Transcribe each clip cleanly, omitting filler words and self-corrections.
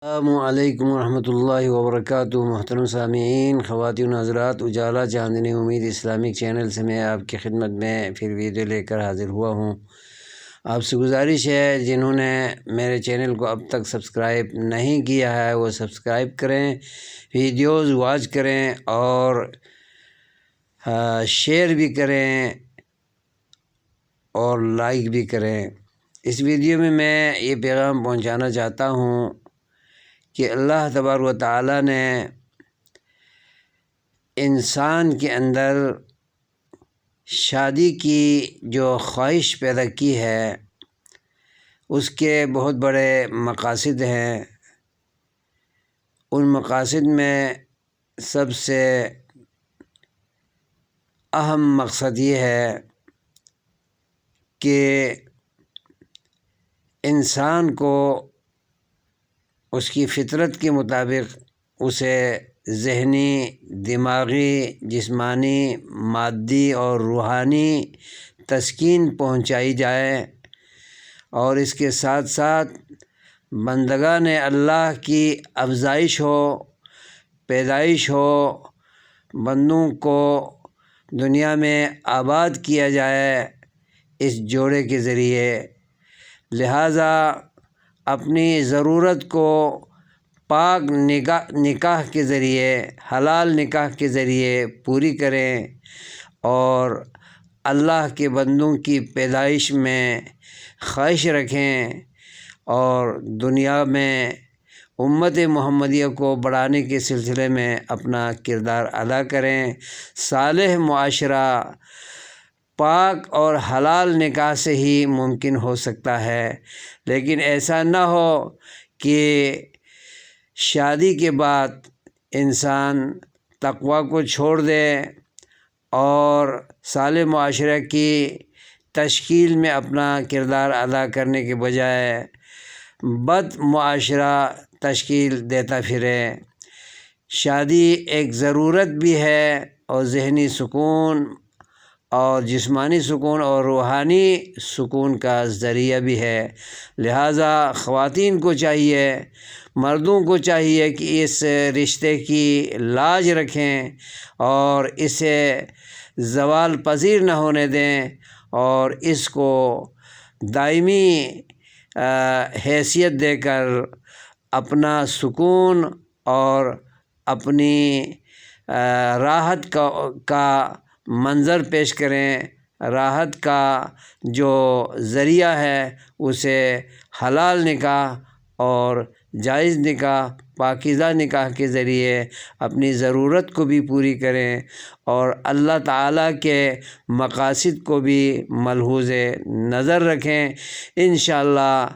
السلام علیکم ورحمۃ اللہ وبرکاتہ۔ محترم سامعین، خواتین و حضرات، اجالا چاندنی امید اسلامک چینل سے میں آپ کی خدمت میں پھر ویڈیو لے کر حاضر ہوا ہوں۔ آپ سے گزارش ہے جنہوں نے میرے چینل کو اب تک سبسکرائب نہیں کیا ہے وہ سبسکرائب کریں، ویڈیوز واچ کریں اور شیئر بھی کریں اور لائک بھی کریں۔ اس ویڈیو میں یہ پیغام پہنچانا چاہتا ہوں کہ اللہ تبارک و تعالیٰ نے انسان کے اندر شادی کی جو خواہش پیدا کی ہے اس کے بہت بڑے مقاصد ہیں۔ ان مقاصد میں سب سے اہم مقصد یہ ہے کہ انسان کو اس کی فطرت کے مطابق اسے ذہنی، دماغی، جسمانی، مادی اور روحانی تسکین پہنچائی جائے، اور اس کے ساتھ ساتھ بندگان اللہ کی افزائش ہو، پیدائش ہو، بندوں کو دنیا میں آباد کیا جائے اس جوڑے کے ذریعے۔ لہٰذا اپنی ضرورت کو پاک نکاح کے ذریعے، حلال نکاح کے ذریعے پوری کریں اور اللہ کے بندوں کی پیدائش میں خواہش رکھیں اور دنیا میں امت محمدیہ کو بڑھانے کے سلسلے میں اپنا کردار ادا کریں۔ صالح معاشرہ پاک اور حلال نکاح سے ہی ممکن ہو سکتا ہے، لیکن ایسا نہ ہو کہ شادی کے بعد انسان تقویٰ کو چھوڑ دے اور صالح معاشرہ کی تشکیل میں اپنا کردار ادا کرنے کے بجائے بد معاشرہ تشکیل دیتا پھرے۔ شادی ایک ضرورت بھی ہے اور ذہنی سکون اور جسمانی سکون اور روحانی سکون کا ذریعہ بھی ہے۔ لہٰذا خواتین کو چاہیے، مردوں کو چاہیے کہ اس رشتے کی لاج رکھیں اور اسے زوال پذیر نہ ہونے دیں اور اس کو دائمی حیثیت دے کر اپنا سکون اور اپنی راحت کا منظر پیش کریں۔ راحت کا جو ذریعہ ہے اسے حلال نکاح اور جائز نکاح، پاکیزہ نکاح کے ذریعے اپنی ضرورت کو بھی پوری کریں اور اللہ تعالیٰ کے مقاصد کو بھی ملحوظ نظر رکھیں۔ انشاءاللہ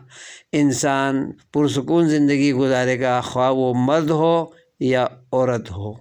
انسان پرسکون زندگی گزارے گا، خواہ وہ مرد ہو یا عورت ہو۔